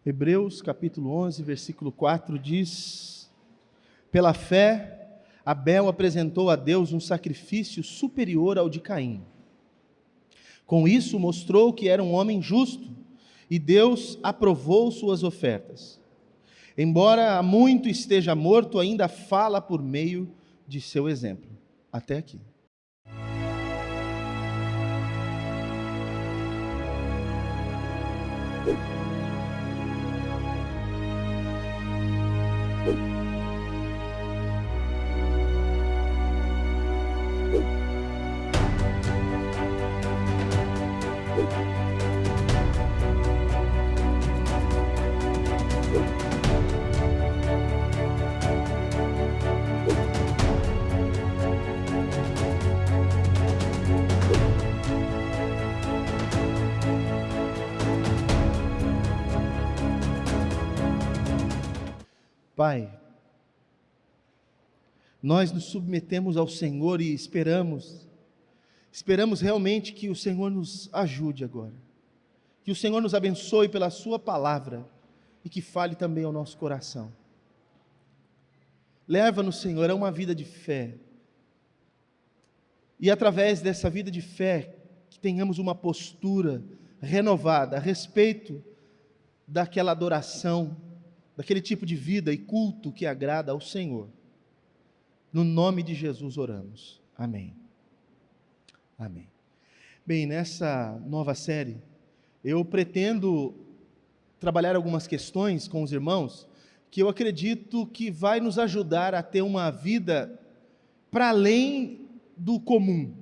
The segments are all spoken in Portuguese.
Hebreus capítulo 11, versículo 4 diz: pela fé, Abel apresentou a Deus um sacrifício superior ao de Caim. Com isso mostrou que era um homem justo, e Deus aprovou suas ofertas. Embora há muito esteja morto, ainda fala por meio de seu exemplo. Até aqui. Pai, nós nos submetemos ao Senhor e esperamos realmente que o Senhor nos ajude agora, que o Senhor nos abençoe pela sua palavra e que fale também ao nosso coração. Leva-nos, Senhor, a uma vida de fé, e através dessa vida de fé, que tenhamos uma postura renovada a respeito daquela adoração, daquele tipo de vida e culto que agrada ao Senhor. No nome de Jesus oramos. Amém. Amém. Bem, nessa nova série, eu pretendo trabalhar algumas questões com os irmãos, que eu acredito que vai nos ajudar a ter uma vida para além do comum.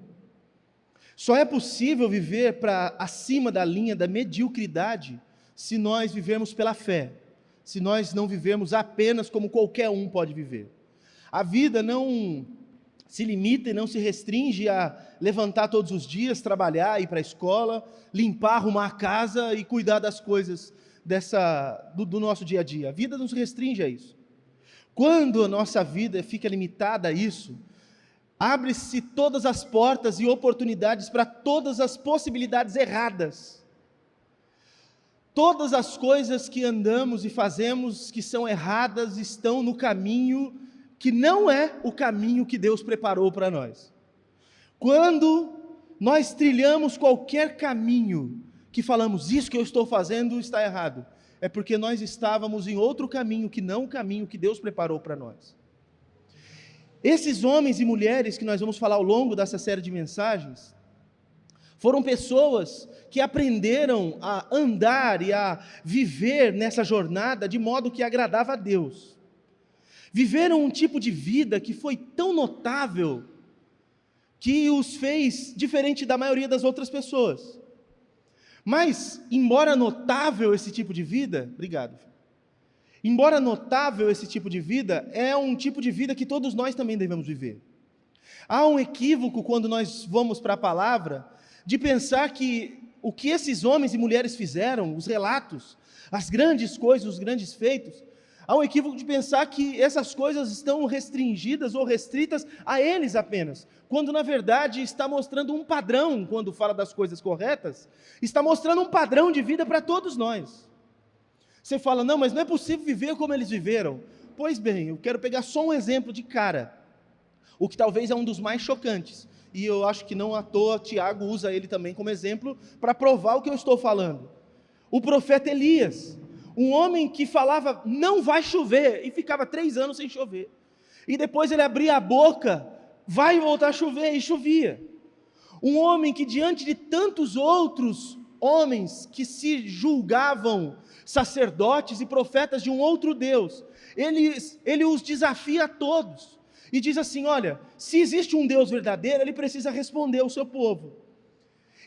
Só é possível viver para acima da linha da mediocridade se nós vivermos pela fé, se nós não vivermos apenas como qualquer um pode viver. A vida não se limita e não se restringe a levantar todos os dias, trabalhar, ir para a escola, limpar, arrumar a casa e cuidar das coisas do nosso dia a dia. A vida não se restringe a isso. Quando a nossa vida fica limitada a isso, abre-se todas as portas e oportunidades para todas as possibilidades erradas. Todas as coisas que andamos e fazemos que são erradas estão no caminho que não é o caminho que Deus preparou para nós. Quando nós trilhamos qualquer caminho que falamos, isso que eu estou fazendo está errado, é porque nós estávamos em outro caminho que não o caminho que Deus preparou para nós. Esses homens e mulheres que nós vamos falar ao longo dessa série de mensagens, foram pessoas que aprenderam a andar e a viver nessa jornada de modo que agradava a Deus. Viveram um tipo de vida que foi tão notável que os fez diferente da maioria das outras pessoas. Mas, embora notável esse tipo de vida, embora notável esse tipo de vida, é um tipo de vida que todos nós também devemos viver. Há um equívoco quando nós vamos para a palavra, de pensar que o que esses homens e mulheres fizeram, os relatos, as grandes coisas, os grandes feitos, há um equívoco de pensar que essas coisas estão restringidas ou restritas a eles apenas, quando na verdade está mostrando um padrão, quando fala das coisas corretas, está mostrando um padrão de vida para todos nós. Você fala, não, mas não é possível viver como eles viveram. Pois bem, eu quero pegar só um exemplo de cara, o que talvez é um dos mais chocantes, e eu acho que não à toa Tiago usa ele também como exemplo para provar o que eu estou falando. O profeta Elias, um homem que falava, não vai chover, e ficava 3 anos sem chover, e depois ele abria a boca, vai voltar a chover, e chovia. Um homem que diante de tantos outros homens que se julgavam sacerdotes e profetas de um outro Deus, ele os desafia a todos, e diz assim, olha, se existe um Deus verdadeiro, ele precisa responder ao seu povo,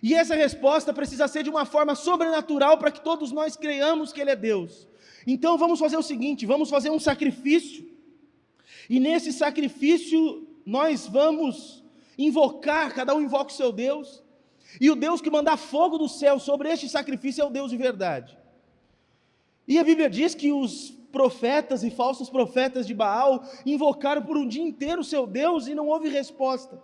e essa resposta precisa ser de uma forma sobrenatural, para que todos nós creiamos que ele é Deus. Então vamos fazer o seguinte, vamos fazer um sacrifício, e nesse sacrifício nós vamos invocar, cada um invoca o seu Deus, e o Deus que mandar fogo do céu sobre este sacrifício é o Deus de verdade. E a Bíblia diz que os profetas e falsos profetas de Baal invocaram por um dia inteiro o seu Deus e não houve resposta.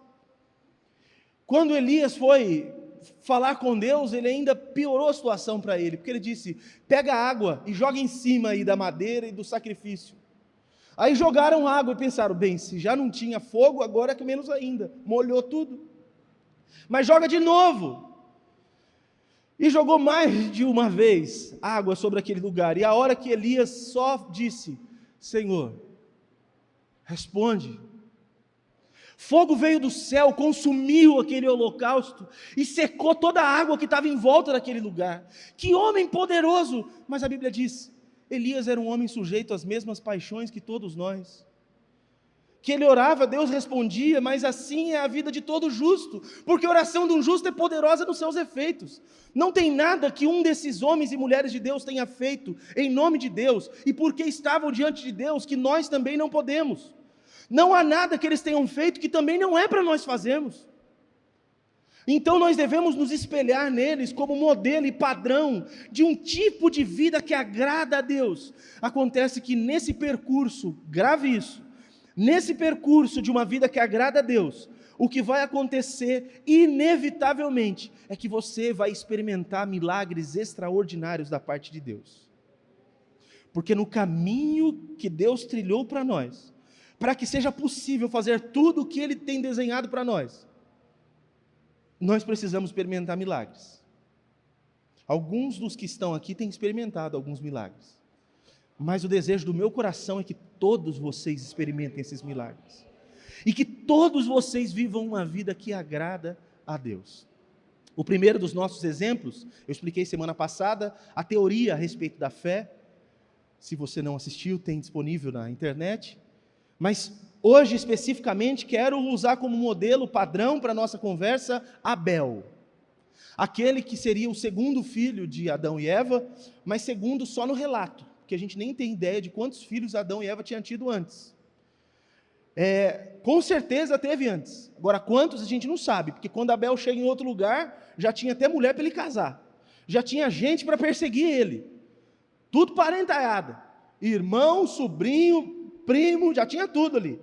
Quando Elias foi falar com Deus, ele ainda piorou a situação para ele, porque ele disse: pega água e joga em cima aí da madeira e do sacrifício. Aí jogaram água e pensaram: bem, se já não tinha fogo, agora é que menos ainda, molhou tudo. Mas joga de novo. E jogou mais de uma vez água sobre aquele lugar, e a hora que Elias só disse: Senhor, responde. Fogo veio do céu, consumiu aquele holocausto e secou toda a água que estava em volta daquele lugar. Que homem poderoso! Mas a Bíblia diz: Elias era um homem sujeito às mesmas paixões que todos nós. Que ele orava, Deus respondia, mas assim é a vida de todo justo, porque a oração de um justo é poderosa nos seus efeitos. Não tem nada que um desses homens e mulheres de Deus tenha feito em nome de Deus, e porque estavam diante de Deus, que nós também não podemos. Não há nada que eles tenham feito que também não é para nós fazermos. Então nós devemos nos espelhar neles como modelo e padrão de um tipo de vida que agrada a Deus. Acontece que nesse percurso, grave isso, nesse percurso de uma vida que agrada a Deus, o que vai acontecer inevitavelmente é que você vai experimentar milagres extraordinários da parte de Deus. Porque no caminho que Deus trilhou para nós, para que seja possível fazer tudo o que Ele tem desenhado para nós, nós precisamos experimentar milagres. Alguns dos que estão aqui têm experimentado alguns milagres, mas o desejo do meu coração é que todos vocês experimentem esses milagres, e que todos vocês vivam uma vida que agrada a Deus. O primeiro dos nossos exemplos, eu expliquei semana passada, a teoria a respeito da fé. Se você não assistiu, tem disponível na internet. Mas hoje especificamente quero usar como modelo padrão para a nossa conversa Abel, aquele que seria o segundo filho de Adão e Eva, mas segundo só no relato, porque a gente nem tem ideia de quantos filhos Adão e Eva tinham tido antes. Com certeza teve antes, agora quantos a gente não sabe, porque quando Abel chega em outro lugar, já tinha até mulher para ele casar, já tinha gente para perseguir ele, tudo parentaiada, irmão, sobrinho, primo, já tinha tudo ali.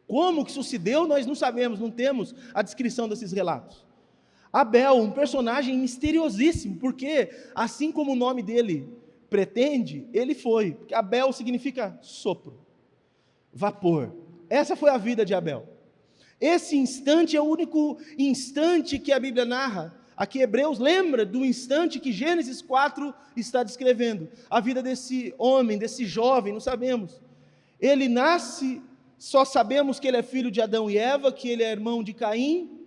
Como que sucedeu, nós não sabemos, não temos a descrição desses relatos. Abel, um personagem misteriosíssimo, porque assim como o nome dele pretende, ele foi, porque Abel significa sopro, vapor. Essa foi a vida de Abel. Esse instante é o único instante que a Bíblia narra. Aqui Hebreus lembra do instante que Gênesis 4 está descrevendo. A vida desse homem, desse jovem, não sabemos. Ele nasce, só sabemos que ele é filho de Adão e Eva, que ele é irmão de Caim.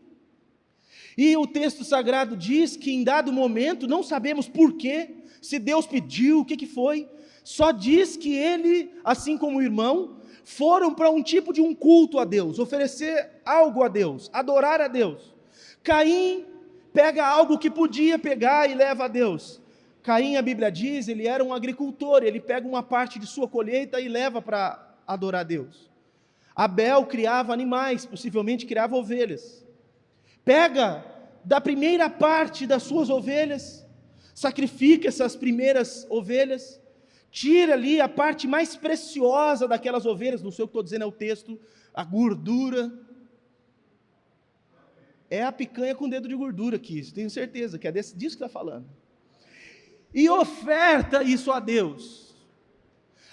E o texto sagrado diz que em dado momento, não sabemos porquê, se Deus pediu, o que foi, só diz que ele, assim como o irmão, foram para um tipo de um culto a Deus, oferecer algo a Deus, adorar a Deus. Caim pega algo que podia pegar e leva a Deus. Caim, a Bíblia diz, ele era um agricultor, ele pega uma parte de sua colheita e leva para adorar a Deus. Abel criava animais, possivelmente criava ovelhas. Pega da primeira parte das suas ovelhas, sacrifica essas primeiras ovelhas, tira ali a parte mais preciosa daquelas ovelhas, não sei o que estou dizendo, é o texto, a gordura. É a picanha com dedo de gordura aqui, tenho certeza que é disso que está falando. E oferta isso a Deus.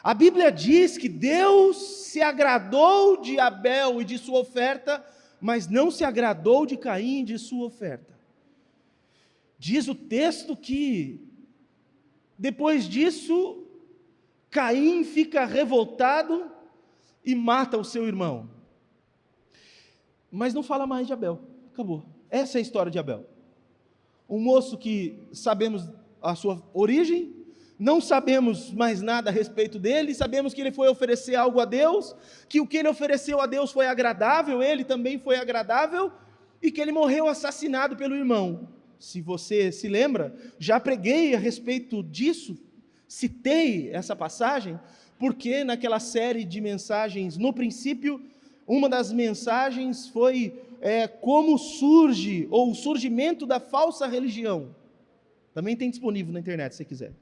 A Bíblia diz que Deus se agradou de Abel e de sua oferta, mas não se agradou de Caim e de sua oferta. Diz o texto que, depois disso, Caim fica revoltado e mata o seu irmão. Mas não fala mais de Abel, acabou. Essa é a história de Abel. Um moço que sabemos a sua origem, não sabemos mais nada a respeito dele, sabemos que ele foi oferecer algo a Deus, que o que ele ofereceu a Deus foi agradável, ele também foi agradável, e que ele morreu assassinado pelo irmão. Se você se lembra, já preguei a respeito disso, citei essa passagem, porque naquela série de mensagens, no princípio, uma das mensagens foi como surge, ou o surgimento da falsa religião. Também tem disponível na internet, se você quiser.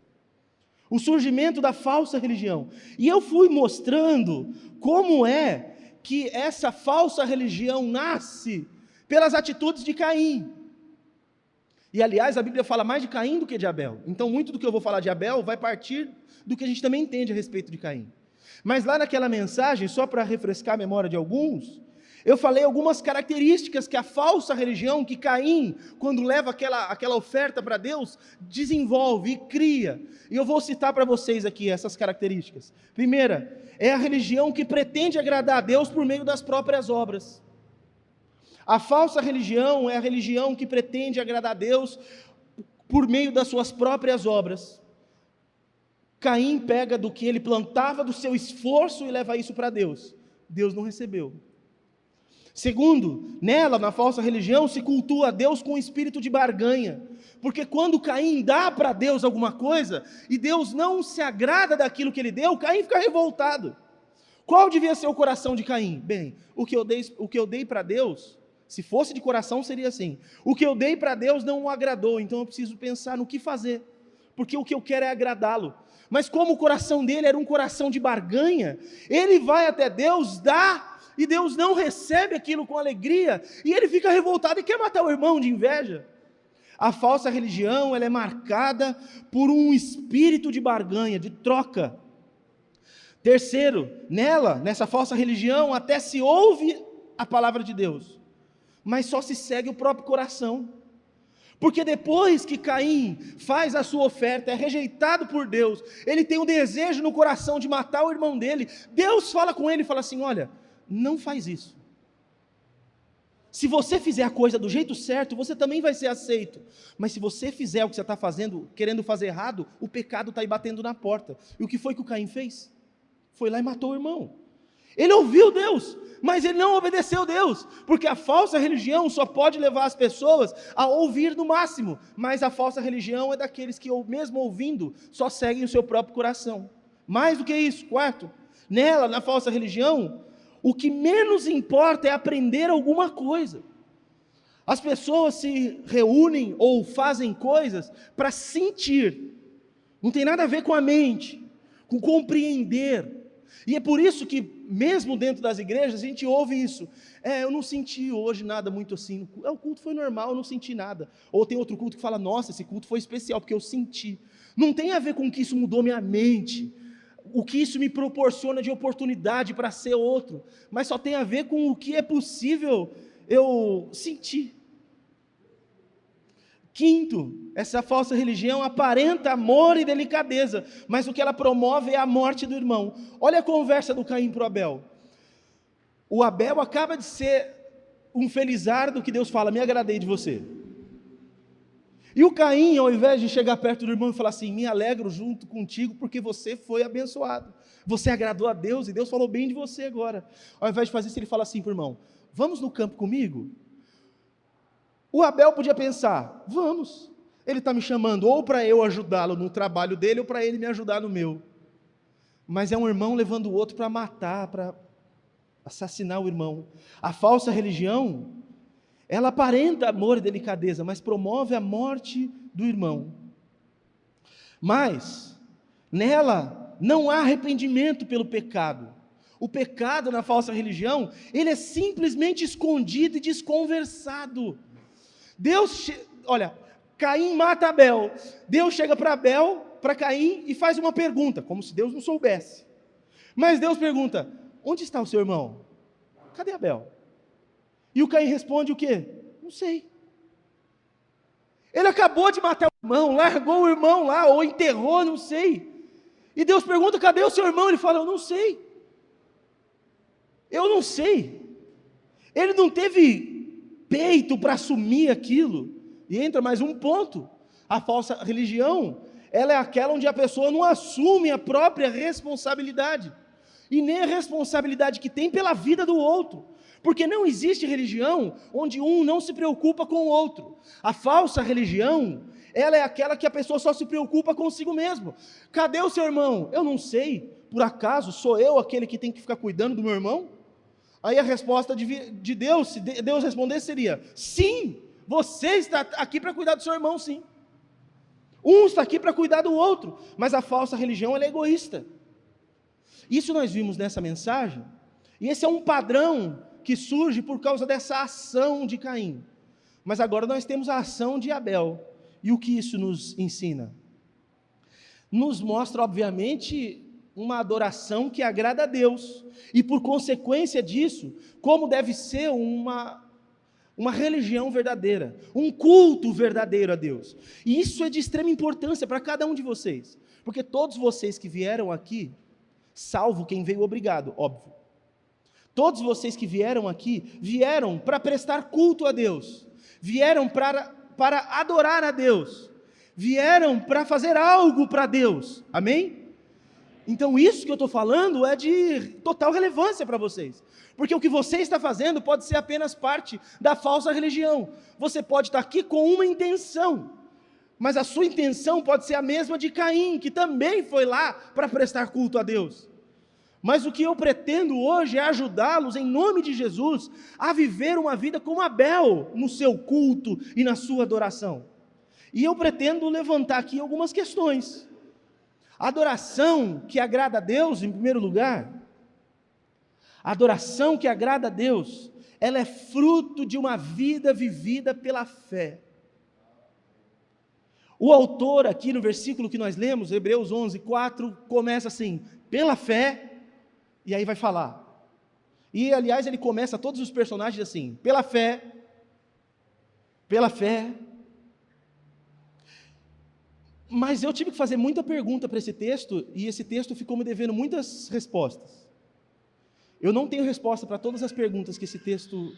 O surgimento da falsa religião. E eu fui mostrando como é que essa falsa religião nasce pelas atitudes de Caim. E aliás, a Bíblia fala mais de Caim do que de Abel. Então muito do que eu vou falar de Abel vai partir do que a gente também entende a respeito de Caim. Mas lá naquela mensagem, só para refrescar a memória de alguns, eu falei algumas características que a falsa religião, que Caim, quando leva aquela oferta para Deus, desenvolve e cria. E eu vou citar para vocês aqui essas características. Primeira, é a religião que pretende agradar a Deus por meio das próprias obras. A falsa religião é a religião que pretende agradar a Deus por meio das suas próprias obras. Caim pega do que ele plantava, do seu esforço, e leva isso para Deus. Deus não recebeu. Segundo, nela, na falsa religião, se cultua a Deus com um espírito de barganha. Porque quando Caim dá para Deus alguma coisa, e Deus não se agrada daquilo que ele deu, Caim fica revoltado. Qual devia ser o coração de Caim? Bem, o que eu dei para Deus, se fosse de coração seria assim: o que eu dei para Deus não o agradou, então eu preciso pensar no que fazer, porque o que eu quero é agradá-lo. Mas como o coração dele era um coração de barganha, ele vai até Deus, dá, e Deus não recebe aquilo com alegria, e ele fica revoltado e quer matar o irmão de inveja. A falsa religião, ela é marcada por um espírito de barganha, de troca. Terceiro, nessa falsa religião, até se ouve a palavra de Deus, mas só se segue o próprio coração. Porque depois que Caim faz a sua oferta, é rejeitado por Deus, ele tem um desejo no coração de matar o irmão dele, Deus fala com ele e fala assim: olha, não faz isso. Se você fizer a coisa do jeito certo, você também vai ser aceito. Mas se você fizer o que você está fazendo, querendo fazer errado, o pecado está aí batendo na porta. E o que foi que o Caim fez? Foi lá e matou o irmão. Ele ouviu Deus, mas ele não obedeceu Deus, porque a falsa religião só pode levar as pessoas a ouvir no máximo, mas a falsa religião é daqueles que, mesmo ouvindo, só seguem o seu próprio coração. Mais do que isso, quarto, na falsa religião, o que menos importa é aprender alguma coisa. As pessoas se reúnem ou fazem coisas para sentir, não tem nada a ver com a mente, com compreender. E é por isso que, mesmo dentro das igrejas, a gente ouve isso: eu não senti hoje nada muito assim, o culto foi normal, eu não senti nada. Ou tem outro culto que fala: nossa, esse culto foi especial, porque eu senti. Não tem a ver com que isso mudou minha mente, o que isso me proporciona de oportunidade para ser outro, mas só tem a ver com o que é possível eu sentir. Quinto, essa falsa religião aparenta amor e delicadeza, mas o que ela promove é a morte do irmão. Olha a conversa do Caim para o Abel. O Abel acaba de ser um felizardo que Deus fala: me agradei de você. E o Caim, ao invés de chegar perto do irmão e falar assim: me alegro junto contigo porque você foi abençoado, você agradou a Deus e Deus falou bem de você agora. Ao invés de fazer isso, ele fala assim para o irmão: vamos no campo comigo? O Abel podia pensar: vamos, ele está me chamando ou para eu ajudá-lo no trabalho dele, ou para ele me ajudar no meu. Mas é um irmão levando o outro para matar, para assassinar o irmão. A falsa religião, ela aparenta amor e delicadeza, mas promove a morte do irmão. Mas nela não há arrependimento pelo pecado. O pecado na falsa religião, ele é simplesmente escondido e desconversado. Olha, Caim mata Abel, Deus chega para Caim e faz uma pergunta, como se Deus não soubesse. Mas Deus pergunta: onde está o seu irmão? Cadê Abel? E o Caim responde o quê? Não sei. Ele acabou de matar o irmão, largou o irmão lá, ou enterrou, não sei. E Deus pergunta: cadê o seu irmão? Ele fala: eu não sei. Eu não sei. Ele não teve peito para assumir aquilo. E entra mais um ponto: a falsa religião, ela é aquela onde a pessoa não assume a própria responsabilidade, e nem a responsabilidade que tem pela vida do outro, porque não existe religião onde um não se preocupa com o outro. A falsa religião, ela é aquela que a pessoa só se preocupa consigo mesmo. Cadê o seu irmão? Eu não sei. Por acaso sou eu aquele que tem que ficar cuidando do meu irmão? Aí a resposta de Deus, se Deus responder, seria: sim, você está aqui para cuidar do seu irmão, sim. Um está aqui para cuidar do outro, mas a falsa religião, ela é egoísta. Isso nós vimos nessa mensagem, e esse é um padrão que surge por causa dessa ação de Caim. Mas agora nós temos a ação de Abel. E o que isso nos ensina? Nos mostra, obviamente, uma adoração que agrada a Deus. E por consequência disso, como deve ser uma religião verdadeira, um culto verdadeiro a Deus. E isso é de extrema importância para cada um de vocês. Porque todos vocês que vieram aqui, salvo quem veio obrigado, óbvio. Todos vocês que vieram aqui, vieram para prestar culto a Deus. Vieram para adorar a Deus. Vieram para fazer algo para Deus. Amém? Então isso que eu estou falando é de total relevância para vocês. Porque o que você está fazendo pode ser apenas parte da falsa religião. Você pode estar aqui com uma intenção. Mas a sua intenção pode ser a mesma de Caim, que também foi lá para prestar culto a Deus. Mas o que eu pretendo hoje é ajudá-los, em nome de Jesus, a viver uma vida como Abel, no seu culto e na sua adoração. E eu pretendo levantar aqui algumas questões. A adoração que agrada a Deus, em primeiro lugar, a adoração que agrada a Deus, ela é fruto de uma vida vivida pela fé. O autor aqui no versículo que nós lemos, Hebreus 11, 4, começa assim, pela fé, e aí vai falar. E aliás ele começa todos os personagens assim, pela fé, mas eu tive que fazer muita pergunta para esse texto, e esse texto ficou me devendo muitas respostas. Eu não tenho resposta para todas as perguntas que esse texto,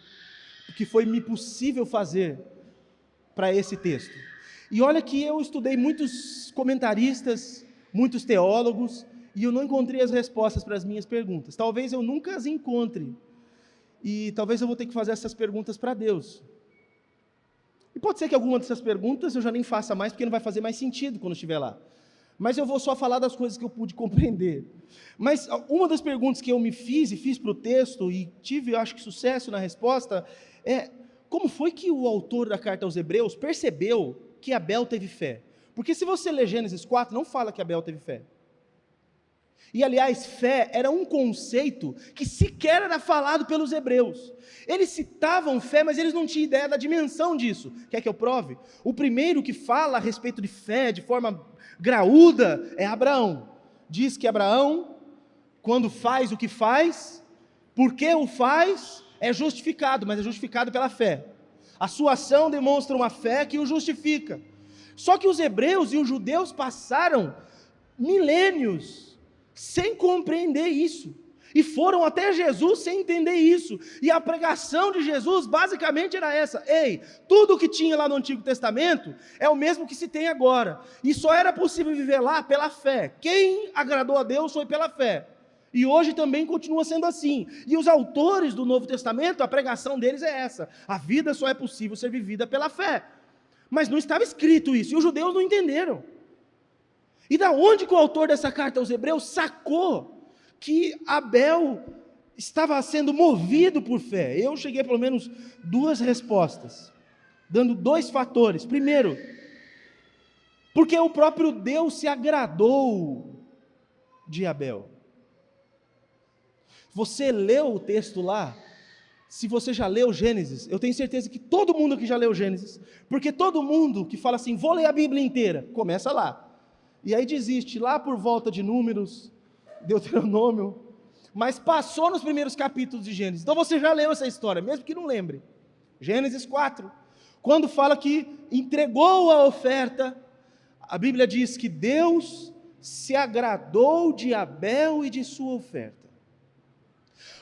que foi me possível fazer para esse texto. E olha que eu estudei muitos comentaristas, muitos teólogos, e eu não encontrei as respostas para as minhas perguntas. Talvez eu nunca as encontre, e talvez eu vou ter que fazer essas perguntas para Deus. E pode ser que alguma dessas perguntas eu já nem faça mais, porque não vai fazer mais sentido quando estiver lá. Mas eu vou só falar das coisas que eu pude compreender. Mas uma das perguntas que eu me fiz, e fiz para o texto, e tive, eu acho que, sucesso na resposta, é como foi que o autor da carta aos Hebreus percebeu que Abel teve fé? Porque se você ler Gênesis 4, não fala que Abel teve fé. E aliás, fé era um conceito que sequer era falado pelos hebreus. Eles citavam fé, mas eles não tinham ideia da dimensão disso. Quer que eu prove? O primeiro que fala a respeito de fé de forma graúda é Abraão. Diz que Abraão, quando faz o que faz, porque o faz, é justificado, mas é justificado pela fé. A sua ação demonstra uma fé que o justifica. Só que os hebreus e os judeus passaram milênios sem compreender isso, e foram até Jesus sem entender isso, e a pregação de Jesus basicamente era essa: ei, tudo que tinha lá no Antigo Testamento é o mesmo que se tem agora, e só era possível viver lá pela fé. Quem agradou a Deus foi pela fé, e hoje também continua sendo assim. E os autores do Novo Testamento, a pregação deles é essa: a vida só é possível ser vivida pela fé. Mas não estava escrito isso, e os judeus não entenderam. E da onde que o autor dessa carta aos Hebreus sacou que Abel estava sendo movido por fé? Eu cheguei a pelo menos duas respostas, dando dois fatores. Primeiro, porque o próprio Deus se agradou de Abel. Você leu o texto lá? Se você já leu Gênesis, eu tenho certeza que todo mundo aqui já leu Gênesis, porque todo mundo que fala assim, vou ler a Bíblia inteira, começa lá. E aí desiste lá por volta de Números, Deuteronômio, mas passou nos primeiros capítulos de Gênesis. Então você já leu essa história, mesmo que não lembre. Gênesis 4, quando fala que entregou a oferta, a Bíblia diz que Deus se agradou de Abel e de sua oferta.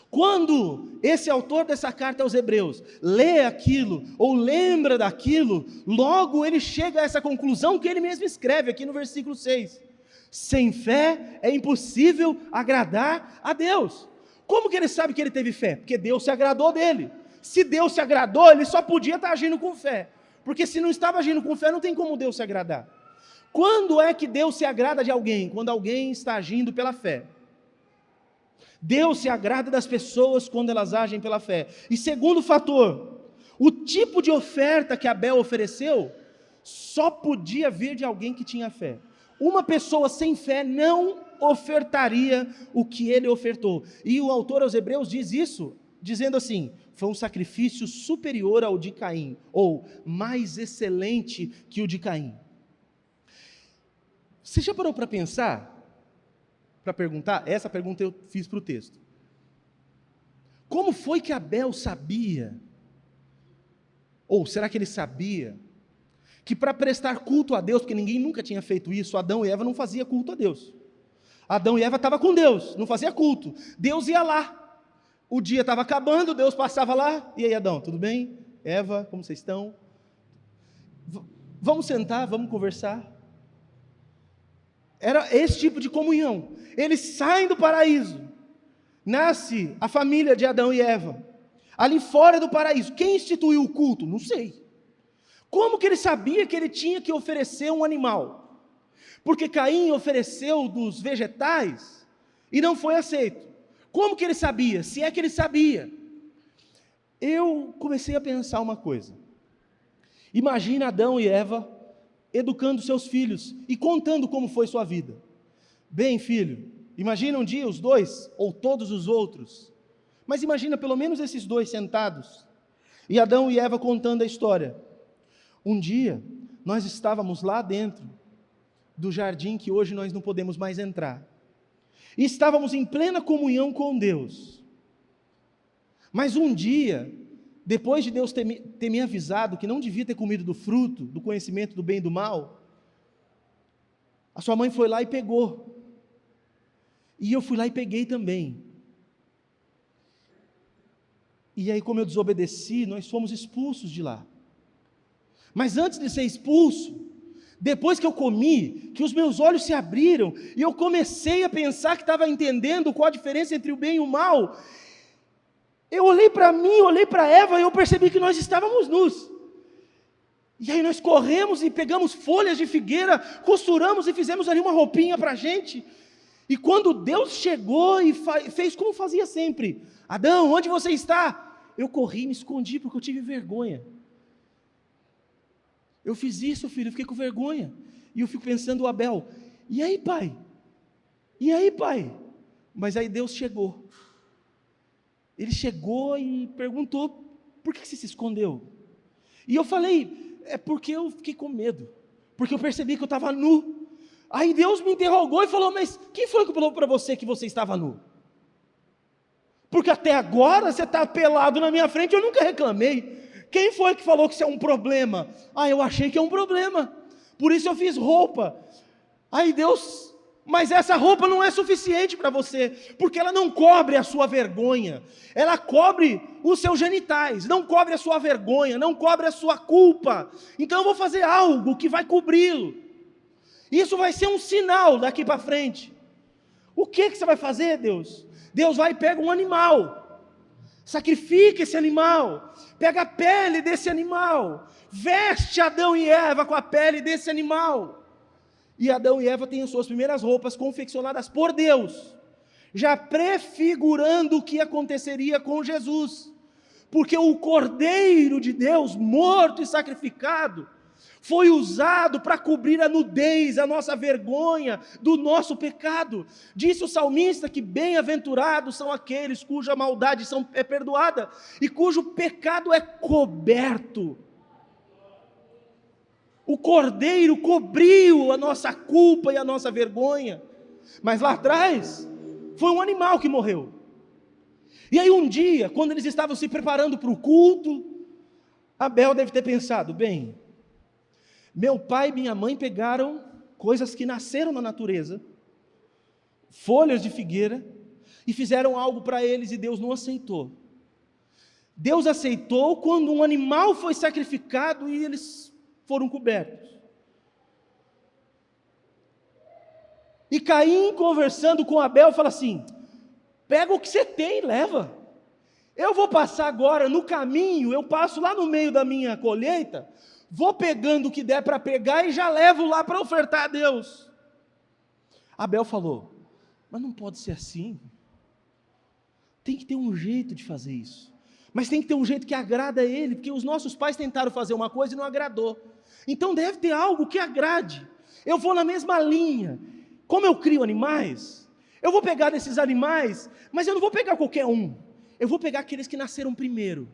Quando esse autor dessa carta aos Hebreus lê aquilo, ou lembra daquilo, logo ele chega a essa conclusão que ele mesmo escreve aqui no versículo 6. Sem fé é impossível agradar a Deus. Como que ele sabe que ele teve fé? Porque Deus se agradou dele. Se Deus se agradou, ele só podia estar agindo com fé. Porque se não estava agindo com fé, não tem como Deus se agradar. Quando é que Deus se agrada de alguém? Quando alguém está agindo pela fé. Deus se agrada das pessoas quando elas agem pela fé. E segundo fator, o tipo de oferta que Abel ofereceu só podia vir de alguém que tinha fé. Uma pessoa sem fé não ofertaria o que ele ofertou. E o autor aos Hebreus diz isso dizendo assim: foi um sacrifício superior ao de Caim, ou mais excelente que o de Caim. Você já parou para pensar? Para perguntar? Essa pergunta eu fiz para o texto. Como foi que Abel sabia? Ou será que ele sabia que para prestar culto a Deus, porque ninguém nunca tinha feito isso, Adão e Eva não faziam culto a Deus. Adão e Eva estavam com Deus, não fazia culto. Deus ia lá. O dia estava acabando, Deus passava lá. E aí, Adão, tudo bem? Eva, como vocês estão? Vamos sentar, vamos conversar. Era esse tipo de comunhão. Eles saem do paraíso. Nasce a família de Adão e Eva. Ali fora do paraíso. Quem instituiu o culto? Não sei. Como que ele sabia que ele tinha que oferecer um animal? Porque Caim ofereceu dos vegetais e não foi aceito. Como que ele sabia? Se é que ele sabia. Eu comecei a pensar uma coisa. Imagina Adão e Eva educando seus filhos e contando como foi sua vida. Bem, filho, imagina um dia os dois, ou todos os outros, mas imagina pelo menos esses dois sentados, e Adão e Eva contando a história. Um dia, nós estávamos lá dentro do jardim que hoje nós não podemos mais entrar, e estávamos em plena comunhão com Deus, mas um dia, depois de Deus ter me avisado que não devia ter comido do fruto, do conhecimento do bem e do mal, a sua mãe foi lá e pegou, e eu fui lá e peguei também, e aí como eu desobedeci, nós fomos expulsos de lá. Mas antes de ser expulso, depois que eu comi, que os meus olhos se abriram, e eu comecei a pensar que estava entendendo qual a diferença entre o bem e o mal, eu olhei para mim, olhei para Eva, e eu percebi que nós estávamos nus. E aí nós corremos e pegamos folhas de figueira, costuramos e fizemos ali uma roupinha para a gente. E quando Deus chegou e fez como fazia sempre: Adão, onde você está? Eu corri e me escondi porque eu tive vergonha. Eu fiz isso, filho, eu fiquei com vergonha. E eu fico pensando, o Abel, e aí, pai? E aí, pai? Mas aí Deus chegou. Ele chegou e perguntou: por que você se escondeu? E eu falei: é porque eu fiquei com medo, porque eu percebi que eu estava nu. Aí Deus me interrogou e falou: mas quem foi que falou para você que você estava nu? Porque até agora você está pelado na minha frente, eu nunca reclamei. Quem foi que falou que isso é um problema? Ah, eu achei que é um problema, por isso eu fiz roupa. Aí Deus: mas essa roupa não é suficiente para você, porque ela não cobre a sua vergonha, ela cobre os seus genitais, não cobre a sua vergonha, não cobre a sua culpa. Então eu vou fazer algo que vai cobri-lo. Isso vai ser um sinal daqui para frente. O que você vai fazer, Deus? Deus vai e pega um animal, sacrifica esse animal, pega a pele desse animal, veste Adão e Eva com a pele desse animal. E Adão e Eva têm as suas primeiras roupas confeccionadas por Deus, já prefigurando o que aconteceria com Jesus, porque o Cordeiro de Deus, morto e sacrificado, foi usado para cobrir a nudez, a nossa vergonha, do nosso pecado. Disse o salmista que bem-aventurados são aqueles cuja maldade é perdoada, e cujo pecado é coberto. O Cordeiro cobriu a nossa culpa e a nossa vergonha. Mas lá atrás, foi um animal que morreu. E aí um dia, quando eles estavam se preparando para o culto, Abel deve ter pensado: bem, meu pai e minha mãe pegaram coisas que nasceram na natureza, folhas de figueira, e fizeram algo para eles, e Deus não aceitou. Deus aceitou quando um animal foi sacrificado e eles foram cobertos. E Caim, conversando com Abel, fala assim: pega o que você tem e leva. Eu vou passar agora no caminho, eu passo lá no meio da minha colheita, vou pegando o que der para pegar e já levo lá para ofertar a Deus. Abel falou: mas não pode ser assim. Tem que ter um jeito de fazer isso. Mas tem que ter um jeito que agrada a ele, porque os nossos pais tentaram fazer uma coisa e não agradou. Então deve ter algo que agrade. Eu vou na mesma linha. Como eu crio animais, eu vou pegar desses animais, mas eu não vou pegar qualquer um. eu vou pegar aqueles que nasceram primeiro,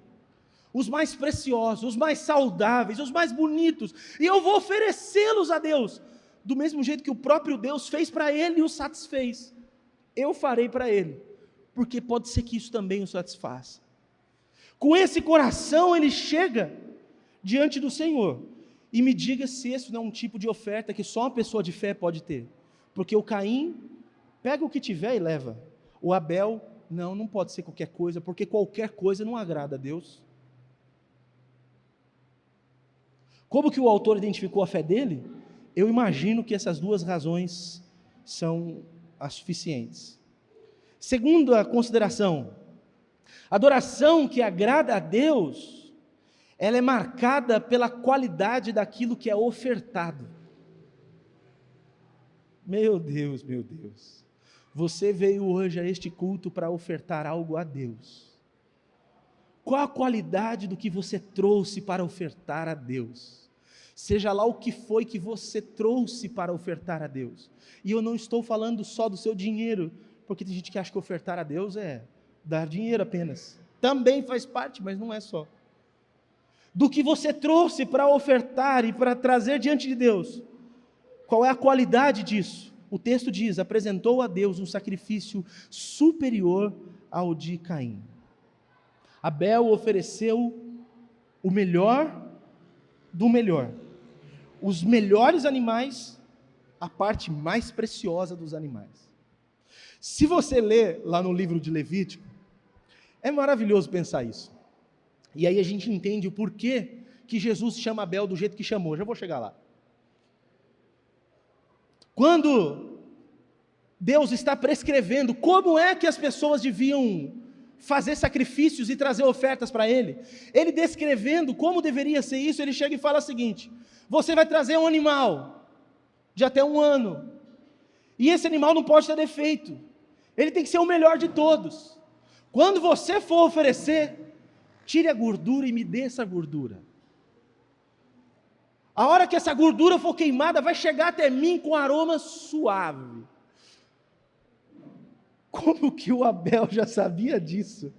os mais preciosos, os mais saudáveis, os mais bonitos, e eu vou oferecê-los a Deus, do mesmo jeito que o próprio Deus fez para ele e o satisfez, eu farei para ele, porque pode ser que isso também o satisfaça. Com esse coração ele chega diante do Senhor, e me diga se esse não é um tipo de oferta que só uma pessoa de fé pode ter, porque o Caim pega o que tiver e leva, o Abel, não pode ser qualquer coisa, porque qualquer coisa não agrada a Deus. Como que o autor identificou a fé dele? Eu imagino que essas duas razões são as suficientes. Segunda consideração, a adoração que agrada a Deus, ela é marcada pela qualidade daquilo que é ofertado. Meu Deus, você veio hoje a este culto para ofertar algo a Deus. Qual a qualidade do que você trouxe para ofertar a Deus? Seja lá o que foi que você trouxe para ofertar a Deus. E eu não estou falando só do seu dinheiro, porque tem gente que acha que ofertar a Deus é dar dinheiro apenas. Também faz parte, mas não é só. Do que você trouxe para ofertar e para trazer diante de Deus. Qual é a qualidade disso? O texto diz, apresentou a Deus um sacrifício superior ao de Caim. Abel ofereceu o melhor do melhor. Os melhores animais, a parte mais preciosa dos animais. Se você ler lá no livro de Levítico, é maravilhoso pensar isso. E aí a gente entende o porquê que Jesus chama Abel do jeito que chamou. Já vou chegar lá. Quando Deus está prescrevendo como é que as pessoas deviam fazer sacrifícios e trazer ofertas para Ele, Ele descrevendo como deveria ser isso, Ele chega e fala o seguinte: você vai trazer um animal de até 1 ano, e esse animal não pode ter defeito, ele tem que ser o melhor de todos. Quando você for oferecer, tire a gordura e me dê essa gordura. A hora que essa gordura for queimada, vai chegar até mim com aroma suave. Como que o Abel já sabia disso?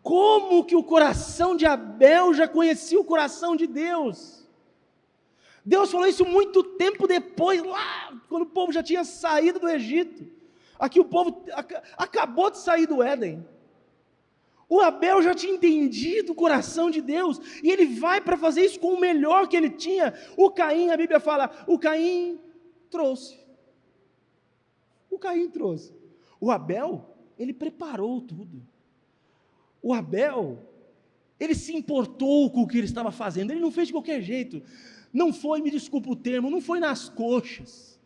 Como que o coração de Abel já conhecia o coração de Deus? Deus falou isso muito tempo depois, lá, quando o povo já tinha saído do Egito. Aqui o povo acabou de sair do Éden. O Abel já tinha entendido o coração de Deus, e ele vai para fazer isso com o melhor que ele tinha. O Caim, a Bíblia fala, o Caim trouxe. O Caim trouxe. O Abel, ele preparou tudo. O Abel, ele se importou com o que ele estava fazendo, ele não fez de qualquer jeito. Não foi, me desculpa o termo, não foi nas coxas.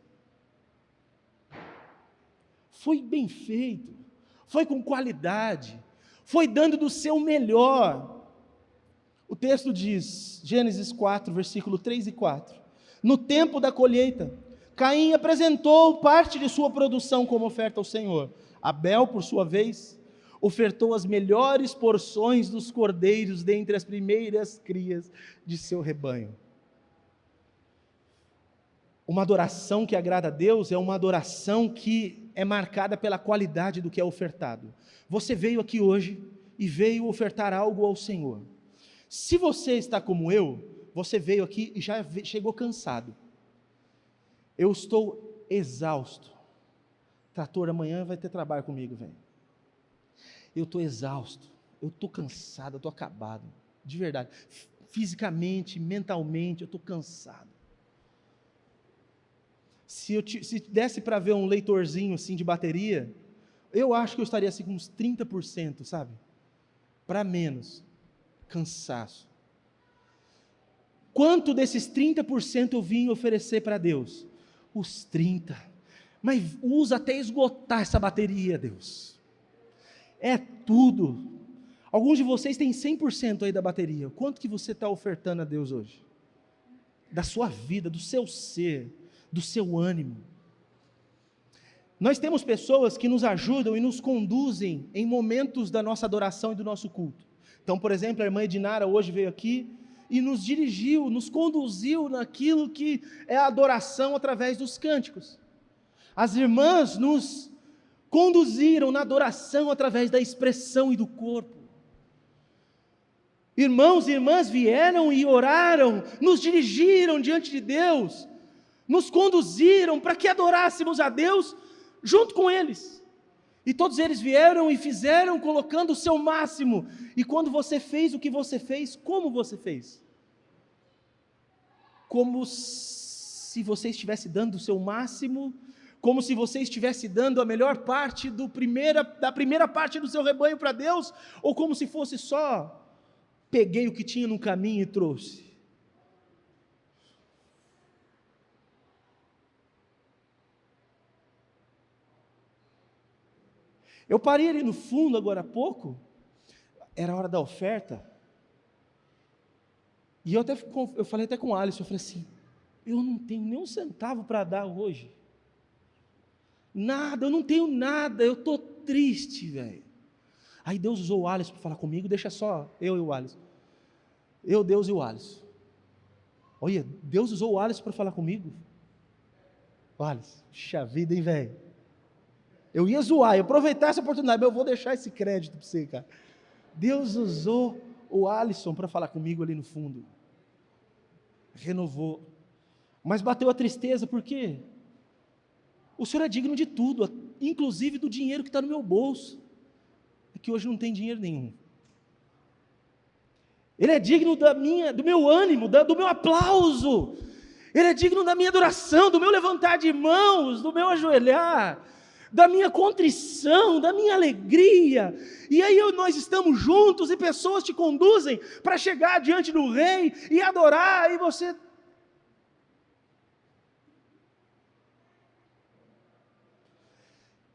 Foi bem feito, foi com qualidade, foi dando do seu melhor. O texto diz, Gênesis 4, versículo 3 e 4, no tempo da colheita, Caim apresentou parte de sua produção como oferta ao Senhor. Abel, por sua vez, ofertou as melhores porções dos cordeiros dentre as primeiras crias de seu rebanho. Uma adoração que agrada a Deus é uma adoração que é marcada pela qualidade do que é ofertado. Você veio aqui hoje e veio ofertar algo ao Senhor. Se você está como eu, você veio aqui e já chegou cansado. Eu estou exausto. Trator, amanhã vai ter trabalho comigo, velho. Eu estou exausto, eu estou cansado, eu estou acabado, de verdade. Fisicamente, mentalmente, eu estou cansado. Se desse para ver um leitorzinho assim de bateria, eu acho que eu estaria assim com uns 30%, sabe? Para menos, cansaço. Quanto desses 30% eu vim oferecer para Deus? Os 30%. Mas usa até esgotar essa bateria, Deus. É tudo. Alguns de vocês têm 100% aí da bateria. Quanto que você está ofertando a Deus hoje? Da sua vida, do seu ser, do seu ânimo. Nós temos pessoas que nos ajudam e nos conduzem em momentos da nossa adoração e do nosso culto. Então, por exemplo, a irmã Edinara hoje veio aqui e nos dirigiu, nos conduziu naquilo que é a adoração através dos cânticos. As irmãs nos conduziram na adoração através da expressão e do corpo. Irmãos e irmãs vieram e oraram, nos dirigiram diante de Deus, nos conduziram para que adorássemos a Deus junto com eles. E todos eles vieram e fizeram colocando o seu máximo. E quando você fez o que você fez, como você fez? Como se você estivesse dando o seu máximo, como se você estivesse dando a melhor parte da primeira parte do seu rebanho para Deus, ou como se fosse só, peguei o que tinha no caminho e trouxe. Eu parei ali no fundo agora há pouco, era a hora da oferta, e eu falei até com o Alisson, eu falei assim, eu não tenho nem um centavo para dar hoje, nada, eu não tenho nada, eu estou triste, velho. Aí Deus usou o Alisson para falar comigo, deixa só eu e o Alisson, Deus e o Alisson. Olha, Deus usou o Alisson para falar comigo. O Alisson, puxa vida, hein, velho. Eu ia zoar, ia aproveitar essa oportunidade, mas eu vou deixar esse crédito para você, cara. Deus usou o Alisson para falar comigo ali no fundo. Renovou. Mas bateu a tristeza, por quê? O Senhor é digno de tudo, inclusive do dinheiro que está no meu bolso. É que hoje não tem dinheiro nenhum. Ele é digno do meu ânimo, do meu aplauso. Ele é digno da minha adoração, do meu levantar de mãos, do meu ajoelhar, da minha contrição, da minha alegria. E aí nós estamos juntos e pessoas te conduzem para chegar diante do rei e adorar, e você...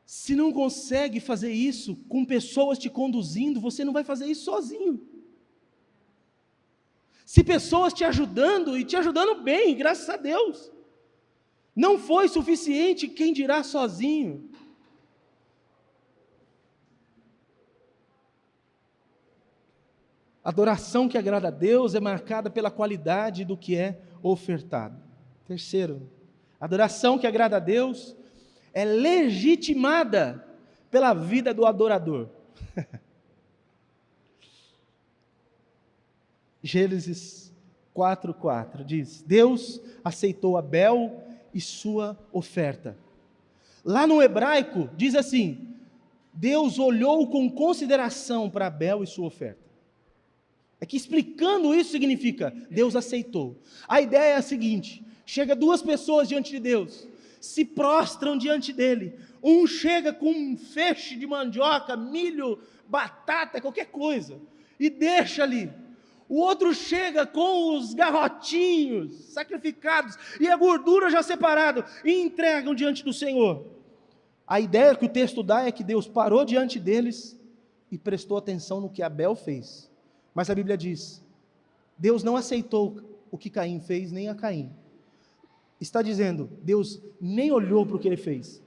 Se não consegue fazer isso com pessoas te conduzindo, você não vai fazer isso sozinho. Se pessoas te ajudando, e te ajudando bem, graças a Deus, não foi suficiente, quem dirá sozinho? A adoração que agrada a Deus é marcada pela qualidade do que é ofertado. Terceiro, a adoração que agrada a Deus é legitimada pela vida do adorador. Gênesis 4:4 diz: Deus aceitou Abel e sua oferta. Lá no hebraico diz assim: Deus olhou com consideração para Abel e sua oferta. É que explicando isso significa, Deus aceitou. A ideia é a seguinte: chega duas pessoas diante de Deus, se prostram diante dele, um chega com um feixe de mandioca, milho, batata, qualquer coisa, e deixa ali. O outro chega com os garrotinhos sacrificados e a gordura já separada e entregam diante do Senhor. A ideia que o texto dá é que Deus parou diante deles e prestou atenção no que Abel fez. Mas a Bíblia diz, Deus não aceitou o que Caim fez, nem a Caim. Está dizendo, Deus nem olhou para o que ele fez.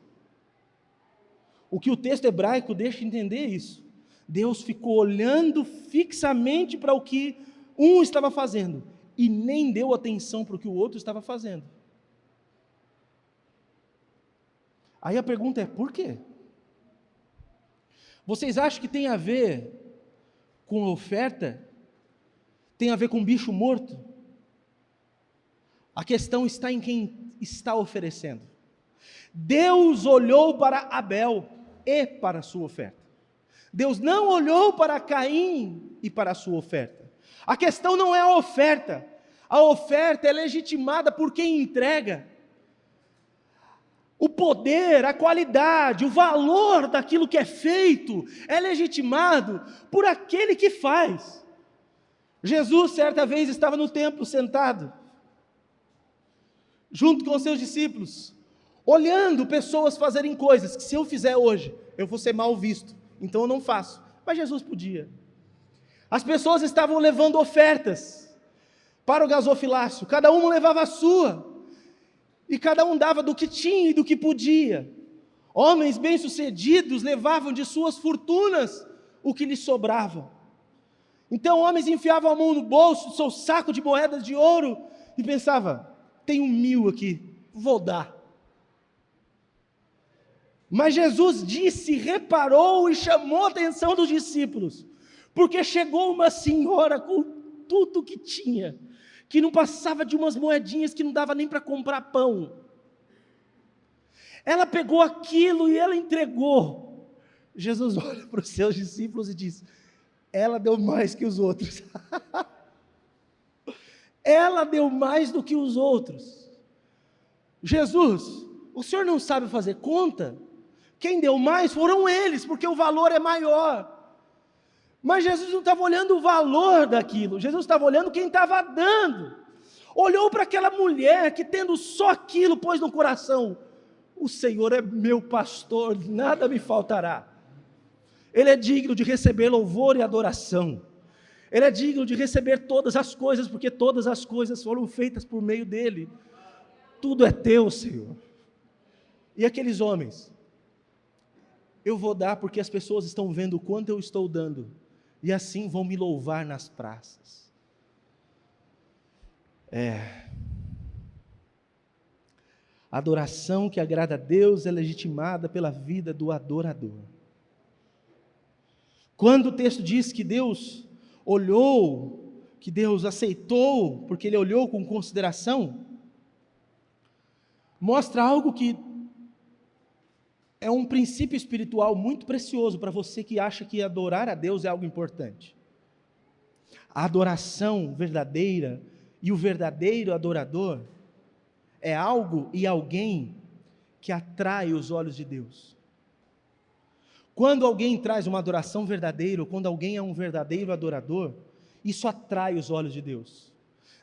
O que o texto hebraico deixa entender isso. Deus ficou olhando fixamente para o que um estava fazendo, e nem deu atenção para o que o outro estava fazendo. Aí a pergunta é, por quê? Vocês acham que tem a ver com oferta? Tem a ver com bicho morto? A questão está em quem está oferecendo. Deus olhou para Abel e para a sua oferta. Deus não olhou para Caim e para a sua oferta. A questão não é a oferta é legitimada por quem entrega. O poder, a qualidade, o valor daquilo que é feito é legitimado por aquele que faz. Jesus certa vez estava no templo sentado, junto com os seus discípulos, olhando pessoas fazerem coisas que se eu fizer hoje, eu vou ser mal visto, então eu não faço, mas Jesus podia. As pessoas estavam levando ofertas para o gasofilácio, cada um levava a sua, e cada um dava do que tinha e do que podia. Homens bem-sucedidos levavam de suas fortunas o que lhes sobrava. Então homens enfiavam a mão no bolso do seu saco de moedas de ouro e pensavam, tem 1.000 aqui, vou dar. Mas Jesus disse, reparou e chamou a atenção dos discípulos, porque chegou uma senhora com tudo que tinha, que não passava de umas moedinhas que não dava nem para comprar pão. Ela pegou aquilo e ela entregou. Jesus olha para os seus discípulos e diz: ela deu mais que os outros. Ela deu mais do que os outros. Jesus, o senhor não sabe fazer conta? Quem deu mais foram eles, porque o valor é maior. Mas Jesus não estava olhando o valor daquilo, Jesus estava olhando quem estava dando. Olhou para aquela mulher que, tendo só aquilo, pôs no coração: o Senhor é meu pastor, nada me faltará. Ele é digno de receber louvor e adoração. Ele é digno de receber todas as coisas, porque todas as coisas foram feitas por meio dele. Tudo é teu, Senhor. E aqueles homens: eu vou dar porque as pessoas estão vendo o quanto eu estou dando, e assim vão me louvar nas praças. A adoração que agrada a Deus é legitimada pela vida do adorador. Quando o texto diz que Deus olhou, que Deus aceitou, porque Ele olhou com consideração, mostra algo que é um princípio espiritual muito precioso para você que acha que adorar a Deus é algo importante. A adoração verdadeira e o verdadeiro adorador é algo e alguém que atrai os olhos de Deus. Quando alguém traz uma adoração verdadeira, ou quando alguém é um verdadeiro adorador, isso atrai os olhos de Deus.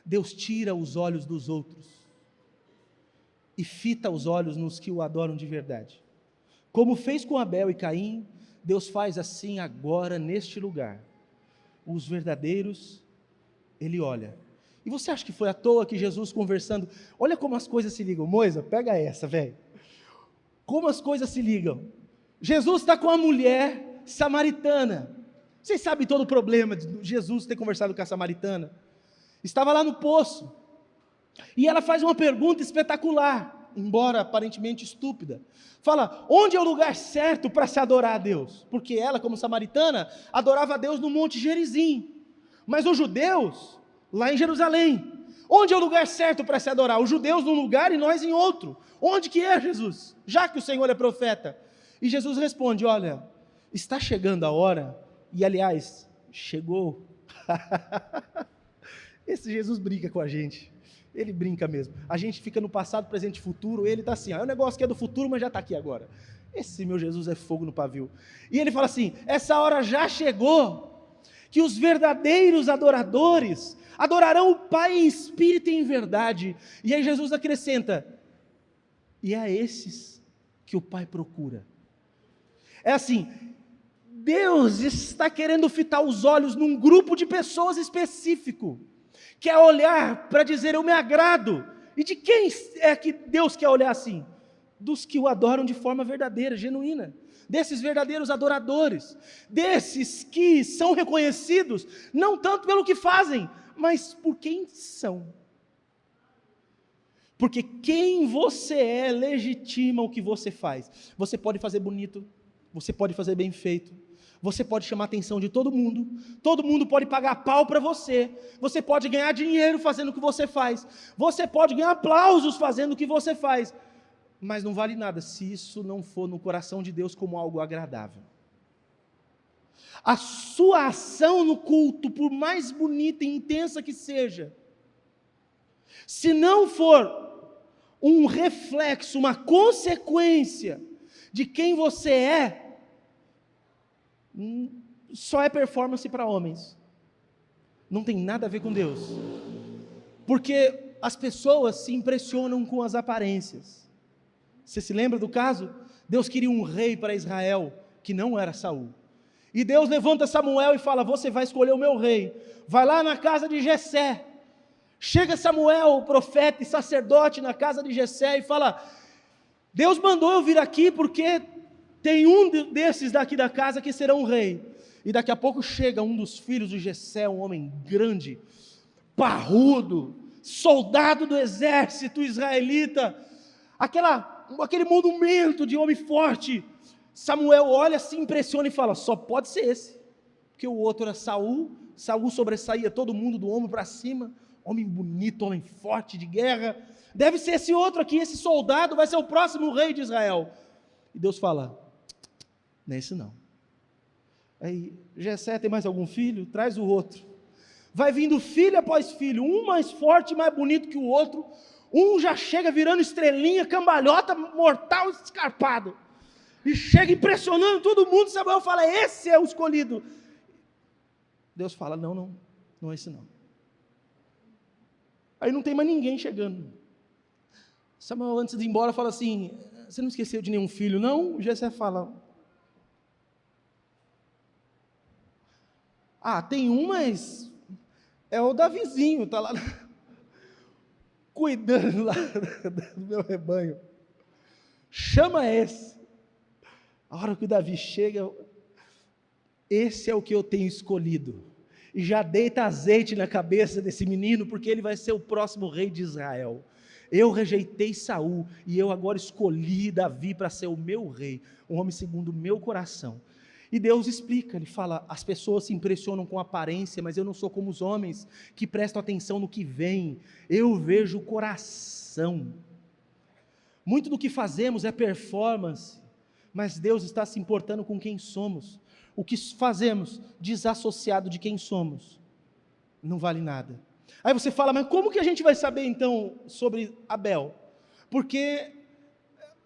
Deus tira os olhos dos outros e fita os olhos nos que o adoram de verdade. Como fez com Abel e Caim, Deus faz assim agora neste lugar. Os verdadeiros, Ele olha. E você acha que foi à toa que Jesus conversando, olha como as coisas se ligam, Moisa, pega essa, velho. Como as coisas se ligam. Jesus está com a mulher samaritana. Vocês sabem todo o problema de Jesus ter conversado com a samaritana? Estava lá no poço, e ela faz uma pergunta espetacular, embora aparentemente estúpida. Fala: onde é o lugar certo para se adorar a Deus? Porque ela, como samaritana, adorava a Deus no Monte Gerizim, mas os judeus, lá em Jerusalém. Onde é o lugar certo para se adorar? Os judeus num lugar e nós em outro. Onde que é, Jesus? Já que o Senhor é profeta. E Jesus responde: olha, está chegando a hora, e aliás, chegou. Esse Jesus brinca com a gente. Ele brinca mesmo. A gente fica no passado, presente e futuro. Ele está assim, ó, é um negócio que é do futuro, mas já está aqui agora. Esse meu Jesus é fogo no pavio. E ele fala assim: essa hora já chegou, que os verdadeiros adoradores adorarão o Pai em espírito e em verdade. E aí Jesus acrescenta: e é a esses que o Pai procura. É assim, Deus está querendo fitar os olhos num grupo de pessoas específico, quer olhar para dizer: eu me agrado. E de quem é que Deus quer olhar assim? Dos que o adoram de forma verdadeira, genuína, desses verdadeiros adoradores, desses que são reconhecidos, não tanto pelo que fazem, mas por quem são. Porque quem você é legitima o que você faz. Você pode fazer bonito, você pode fazer bem feito, você pode chamar a atenção de todo mundo pode pagar pau para você pode ganhar dinheiro fazendo o que você faz, você pode ganhar aplausos fazendo o que você faz, mas não vale nada se isso não for no coração de Deus como algo agradável. A sua ação no culto, por mais bonita e intensa que seja, se não for um reflexo, uma consequência de quem você é, só é performance para homens, não tem nada a ver com Deus, porque as pessoas se impressionam com as aparências. Você se lembra do caso? Deus queria um rei para Israel, que não era Saul, e Deus levanta Samuel e fala: você vai escolher o meu rei. Vai lá na casa de Jessé. Chega Samuel, o profeta e sacerdote, na casa de Jessé e fala: Deus mandou eu vir aqui porque tem um desses daqui da casa que será um rei. E daqui a pouco chega um dos filhos de Jessé, um homem grande, parrudo, soldado do exército israelita, aquela aquele monumento de homem forte. Samuel olha, se impressiona e fala: só pode ser esse, porque o outro era Saul. Saul sobressaía todo mundo do ombro para cima, homem bonito, homem forte de guerra. Deve ser esse outro aqui, esse soldado vai ser o próximo rei de Israel. E Deus fala: não é esse não. Aí, Jessé, tem mais algum filho? Traz o outro. Vai vindo filho após filho, um mais forte, mais bonito que o outro. Um já chega virando estrelinha, cambalhota, mortal, escarpado. E chega impressionando todo mundo. Samuel fala: esse é o escolhido. Deus fala: não é esse não. Aí não tem mais ninguém chegando. Samuel, antes de ir embora, fala assim: você não esqueceu de nenhum filho, não? O Jessé fala: tem um, mas é o Davizinho, está lá cuidando lá do meu rebanho. Chama esse. A hora que o Davi chega, esse é o que eu tenho escolhido. E já deita azeite na cabeça desse menino, porque ele vai ser o próximo rei de Israel. Eu rejeitei Saul, e eu agora escolhi Davi para ser o meu rei, um homem segundo o meu coração. E Deus explica, ele fala: as pessoas se impressionam com a aparência, mas eu não sou como os homens, que prestam atenção no que vem, eu vejo o coração. Muito do que fazemos é performance, mas Deus está se importando com quem somos. O que fazemos desassociado de quem somos não vale nada. Aí você fala: mas como que a gente vai saber então sobre Abel? Porque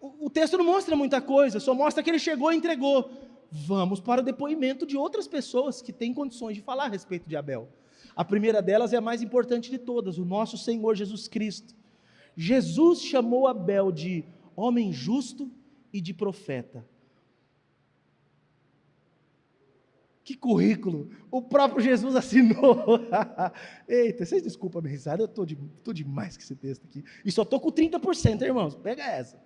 o texto não mostra muita coisa, só mostra que ele chegou e entregou. Vamos para o depoimento de outras pessoas que têm condições de falar a respeito de Abel. A primeira delas é a mais importante de todas, o nosso Senhor Jesus Cristo. Jesus chamou Abel de homem justo e de profeta. Que currículo! O próprio Jesus assinou. Eita, vocês desculpam a minha risada, eu estou demais com esse texto aqui. E só estou com 30%, irmãos, pega essa.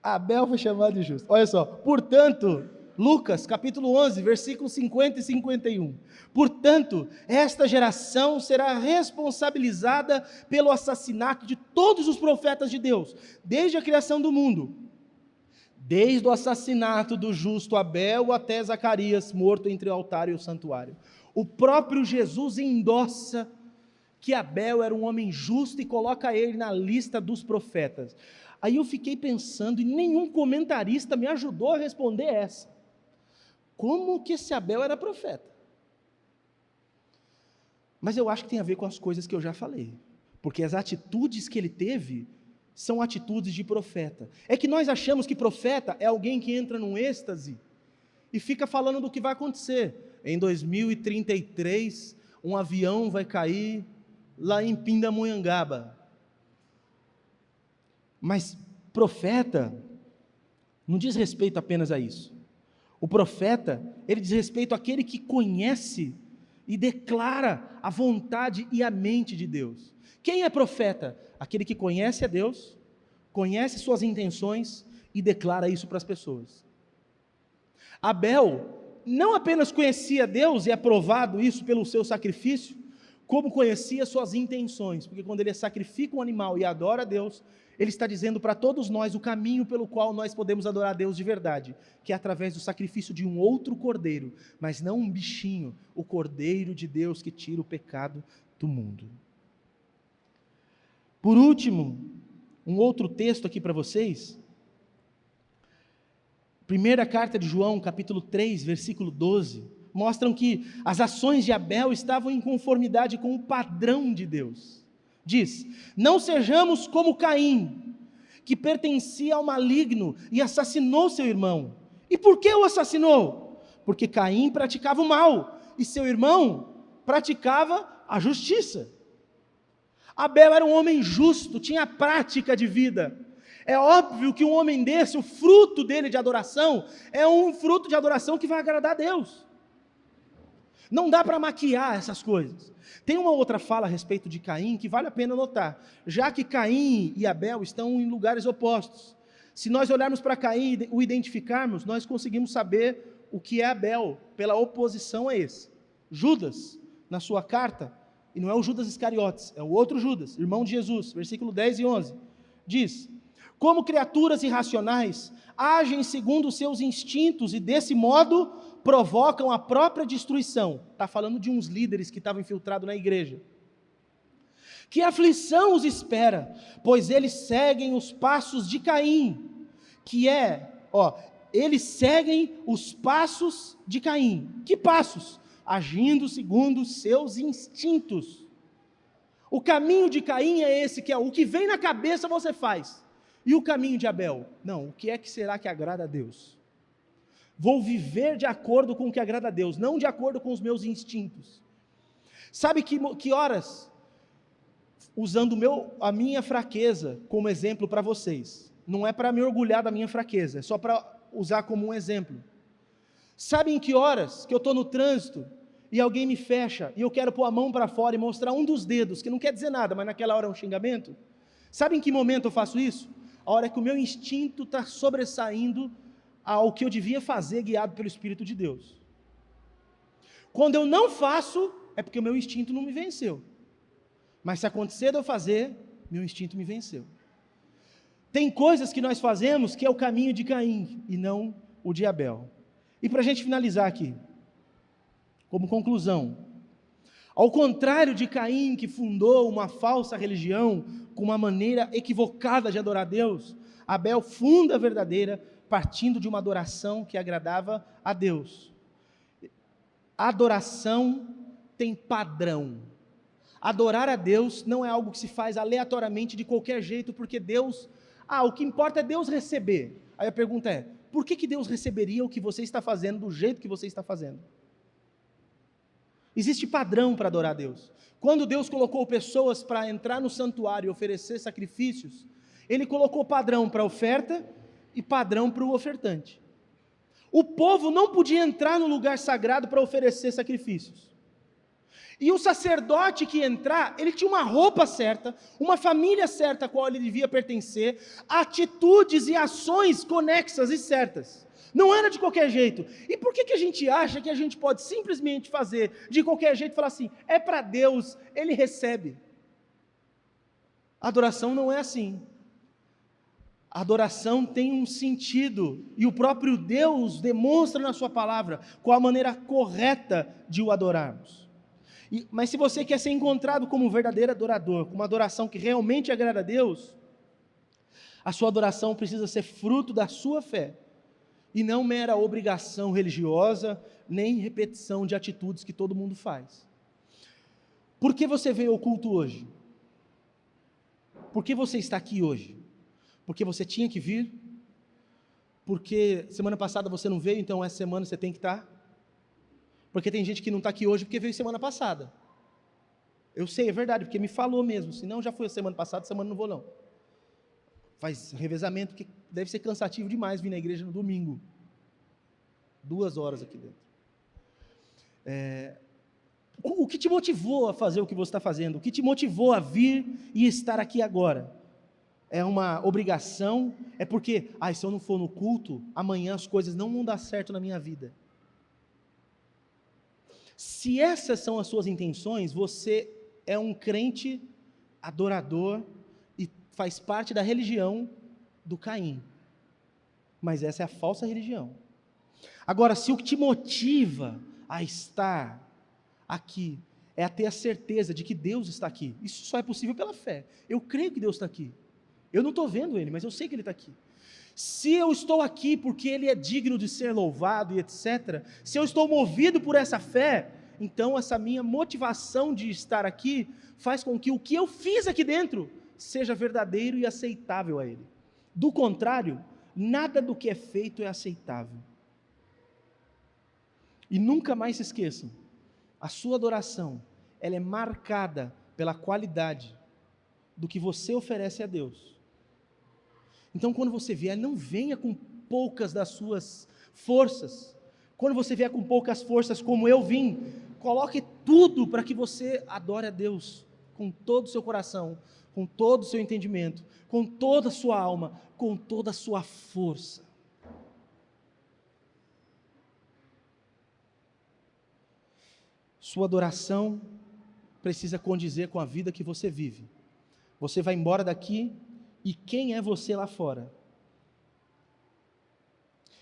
Abel foi chamado de justo. Olha só: portanto, Lucas capítulo 11, versículos 50 e 51. Portanto, esta geração será responsabilizada pelo assassinato de todos os profetas de Deus, desde a criação do mundo. Desde o assassinato do justo Abel até Zacarias, morto entre o altar e o santuário. O próprio Jesus endossa que Abel era um homem justo e coloca ele na lista dos profetas. Aí eu fiquei pensando, e nenhum comentarista me ajudou a responder essa. Como que esse Abel era profeta? Mas eu acho que tem a ver com as coisas que eu já falei, porque as atitudes que ele teve são atitudes de profeta. É que nós achamos que profeta é alguém que entra num êxtase e fica falando do que vai acontecer. Em 2033, um avião vai cair lá em Pindamonhangaba. Mas profeta não diz respeito apenas a isso. O profeta, ele diz respeito àquele que conhece e declara a vontade e a mente de Deus. Quem é profeta? Aquele que conhece a Deus, conhece suas intenções e declara isso para as pessoas. Abel não apenas conhecia Deus, e é provado isso pelo seu sacrifício, como conhecia suas intenções, porque quando ele sacrifica um animal e adora a Deus, ele está dizendo para todos nós o caminho pelo qual nós podemos adorar a Deus de verdade, que é através do sacrifício de um outro cordeiro, mas não um bichinho, o cordeiro de Deus que tira o pecado do mundo. Por último, um outro texto aqui para vocês, primeira carta de João, capítulo 3, versículo 12, mostram que as ações de Abel estavam em conformidade com o padrão de Deus. Diz: não sejamos como Caim, que pertencia ao maligno e assassinou seu irmão. E por que o assassinou? Porque Caim praticava o mal, e seu irmão praticava a justiça. Abel era um homem justo, tinha prática de vida. É óbvio que um homem desse, o fruto dele de adoração, é um fruto de adoração que vai agradar a Deus. Não dá para maquiar essas coisas. Tem uma outra fala a respeito de Caim que vale a pena notar, já que Caim e Abel estão em lugares opostos. Se nós olharmos para Caim e o identificarmos, nós conseguimos saber o que é Abel, pela oposição a esse. Judas, na sua carta, e não é o Judas Iscariotes, é o outro Judas, irmão de Jesus, versículo 10 e 11, diz: Como criaturas irracionais, agem segundo os seus instintos e, desse modo, provocam a própria destruição. Está falando de uns líderes que estavam infiltrados na igreja. Que aflição os espera, pois eles seguem os passos de Caim, eles seguem os passos de Caim. Que passos? Agindo segundo os seus instintos. O caminho de Caim é esse, que é o que vem na cabeça você faz. E o caminho de Abel? Não, o que é que será que agrada a Deus? Vou viver de acordo com o que agrada a Deus, não de acordo com os meus instintos. Sabe que horas, usando a minha fraqueza como exemplo para vocês, não é para me orgulhar da minha fraqueza, é só para usar como um exemplo. Sabe em que horas que eu estou no trânsito e alguém me fecha e eu quero pôr a mão para fora e mostrar um dos dedos, que não quer dizer nada, mas naquela hora é um xingamento? Sabe em que momento eu faço isso? A hora que o meu instinto está sobressaindo ao que eu devia fazer, guiado pelo Espírito de Deus. Quando eu não faço, é porque o meu instinto não me venceu. Mas se acontecer de eu fazer, meu instinto me venceu. Tem coisas que nós fazemos que é o caminho de Caim e não o de Abel. E para a gente finalizar aqui, como conclusão, ao contrário de Caim, que fundou uma falsa religião com uma maneira equivocada de adorar a Deus, Abel funda a verdadeira, partindo de uma adoração que agradava a Deus. Adoração tem padrão. Adorar a Deus não é algo que se faz aleatoriamente de qualquer jeito, porque Deus, o que importa é Deus receber. Aí a pergunta é, por que Deus receberia o que você está fazendo do jeito que você está fazendo? Existe padrão para adorar a Deus. Quando Deus colocou pessoas para entrar no santuário e oferecer sacrifícios, Ele colocou padrão para a oferta e padrão para o ofertante. O povo não podia entrar no lugar sagrado para oferecer sacrifícios. E o sacerdote que ia entrar, ele tinha uma roupa certa, uma família certa a qual ele devia pertencer, atitudes e ações conexas e certas. Não era de qualquer jeito. E por que a gente acha que a gente pode simplesmente fazer de qualquer jeito e falar assim, é para Deus, Ele recebe? A adoração não é assim. A adoração tem um sentido, e o próprio Deus demonstra na sua palavra qual a maneira correta de o adorarmos. Mas se você quer ser encontrado como um verdadeiro adorador, com uma adoração que realmente agrada a Deus, a sua adoração precisa ser fruto da sua fé, e não mera obrigação religiosa, nem repetição de atitudes que todo mundo faz. Por que você veio ao culto hoje? Por que você está aqui hoje? Porque você tinha que vir? Porque semana passada você não veio, então essa semana você tem que estar? Porque tem gente que não está aqui hoje porque veio semana passada. Eu sei, é verdade, porque me falou mesmo, se não já foi a semana passada, semana não vou não. Faz revezamento, que deve ser cansativo demais vir na igreja no domingo. 2 horas aqui dentro. O que te motivou a fazer o que você está fazendo? O que te motivou a vir e estar aqui agora? É uma obrigação? É porque, se eu não for no culto, amanhã as coisas não vão dar certo na minha vida. Se essas são as suas intenções, você é um crente adorador e faz parte da religião do Caim. Mas essa é a falsa religião. Agora, se o que te motiva a estar aqui é a ter a certeza de que Deus está aqui, isso só é possível pela fé. Eu creio que Deus está aqui. Eu não estou vendo Ele, mas eu sei que Ele está aqui. Se eu estou aqui porque Ele é digno de ser louvado e etc., se eu estou movido por essa fé, então essa minha motivação de estar aqui faz com que o que eu fiz aqui dentro seja verdadeiro e aceitável a Ele. Do contrário, nada do que é feito é aceitável. E nunca mais se esqueçam, a sua adoração, ela é marcada pela qualidade do que você oferece a Deus. Então quando você vier, não venha com poucas das suas forças. Quando você vier com poucas forças como eu vim, coloque tudo para que você adore a Deus, com todo o seu coração, com todo o seu entendimento, com toda a sua alma, com toda a sua força. Sua adoração precisa condizer com a vida que você vive. Você vai embora daqui e quem é você lá fora.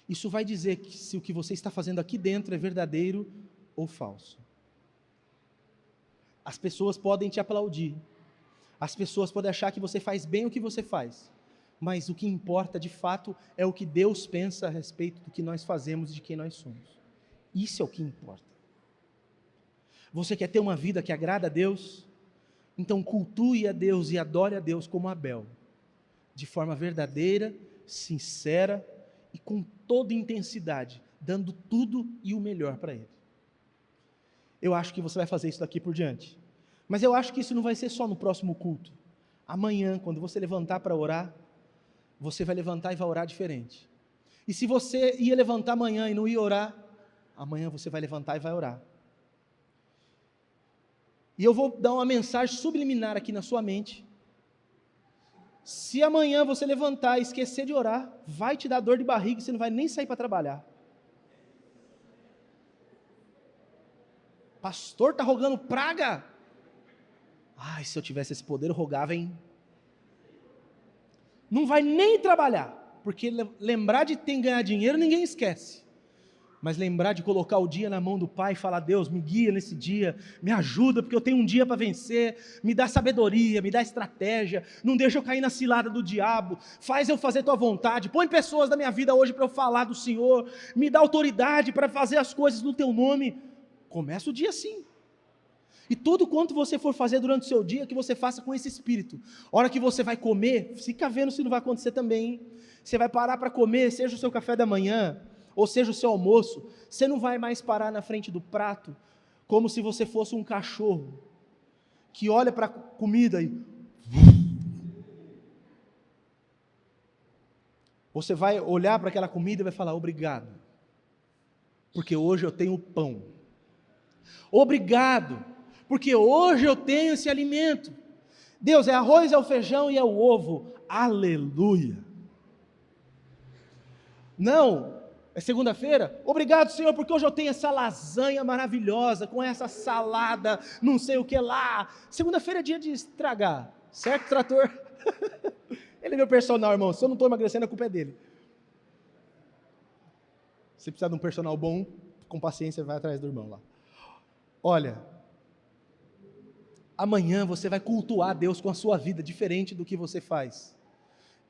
Isso vai dizer se o que você está fazendo aqui dentro é verdadeiro ou falso. As pessoas podem te aplaudir, as pessoas podem achar que você faz bem o que você faz, mas o que importa de fato é o que Deus pensa a respeito do que nós fazemos e de quem nós somos. Isso é o que importa. Você quer ter uma vida que agrada a Deus? Então cultue a Deus e adore a Deus como Abel, de forma verdadeira, sincera e com toda intensidade, dando tudo e o melhor para Ele. Eu acho que você vai fazer isso daqui por diante, mas eu acho que isso não vai ser só no próximo culto. Amanhã, quando você levantar para orar, você vai levantar e vai orar diferente. E se você ia levantar amanhã e não ia orar, amanhã você vai levantar e vai orar. E eu vou dar uma mensagem subliminar aqui na sua mente. Se amanhã você levantar e esquecer de orar, vai te dar dor de barriga e você não vai nem sair para trabalhar. Pastor, está rogando praga? Ai, se eu tivesse esse poder, eu rogava, hein? Não vai nem trabalhar, porque lembrar de ter que ganhar dinheiro ninguém esquece. Mas lembrar de colocar o dia na mão do Pai e falar: Deus, me guia nesse dia, me ajuda, porque eu tenho um dia para vencer, me dá sabedoria, me dá estratégia, não deixa eu cair na cilada do diabo, faz eu fazer tua vontade, põe pessoas na minha vida hoje para eu falar do Senhor, me dá autoridade para fazer as coisas no teu nome. Começa o dia assim. E tudo quanto você for fazer durante o seu dia, que você faça com esse espírito. A hora que você vai comer, fica vendo se não vai acontecer também, hein? Você vai parar para comer, seja o seu café da manhã, ou seja o seu almoço, você não vai mais parar na frente do prato, como se você fosse um cachorro, que olha para a comida e... Você vai olhar para aquela comida e vai falar: obrigado, porque hoje eu tenho pão. Obrigado, porque hoje eu tenho esse alimento. Deus, é arroz, é o feijão e é o ovo. Aleluia. Não, é segunda-feira? Obrigado, Senhor, porque hoje eu tenho essa lasanha maravilhosa, com essa salada, não sei o que lá. Segunda-feira é dia de estragar, certo, trator? Ele é meu personal, irmão. Se eu não estou emagrecendo, a culpa é dele. Se precisar de um personal bom, com paciência, vai atrás do irmão lá. Olha, amanhã você vai cultuar Deus com a sua vida, diferente do que você faz.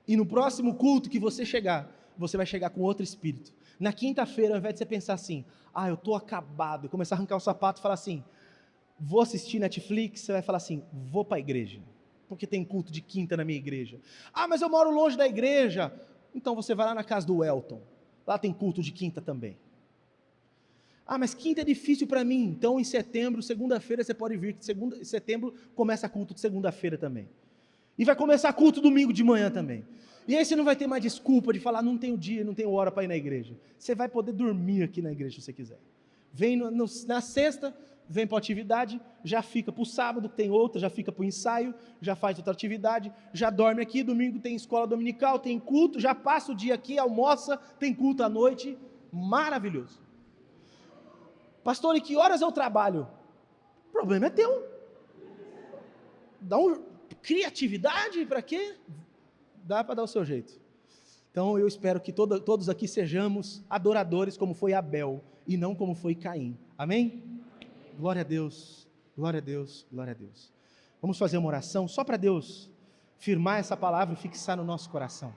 E no próximo culto que você chegar, você vai chegar com outro espírito. Na quinta-feira, ao invés de você pensar assim: ah, eu estou acabado, e começar a arrancar o sapato e falar assim: vou assistir Netflix, você vai falar assim: vou para a igreja, porque tem culto de quinta na minha igreja. Ah, mas eu moro longe da igreja. Então você vai lá na casa do Elton, lá tem culto de quinta também. Ah, mas quinta é difícil para mim. Então em setembro, segunda-feira você pode vir, que em setembro começa culto de segunda-feira também. E vai começar culto domingo de manhã também. E aí você não vai ter mais desculpa de falar: não tenho dia, não tenho hora para ir na igreja. Você vai poder dormir aqui na igreja se você quiser. Vem na sexta, vem para a atividade, já fica para o sábado, que tem outra, já fica para o ensaio, já faz outra atividade, já dorme aqui, domingo tem escola dominical, tem culto, já passa o dia aqui, almoça, tem culto à noite. Maravilhoso. Pastor, e que horas eu trabalho? O problema é teu. Dá criatividade para quê? Dá para dar o seu jeito. Então eu espero que todos aqui sejamos adoradores como foi Abel e não como foi Caim. Amém? Glória a Deus, glória a Deus, glória a Deus. Vamos fazer uma oração só para Deus firmar essa palavra e fixar no nosso coração.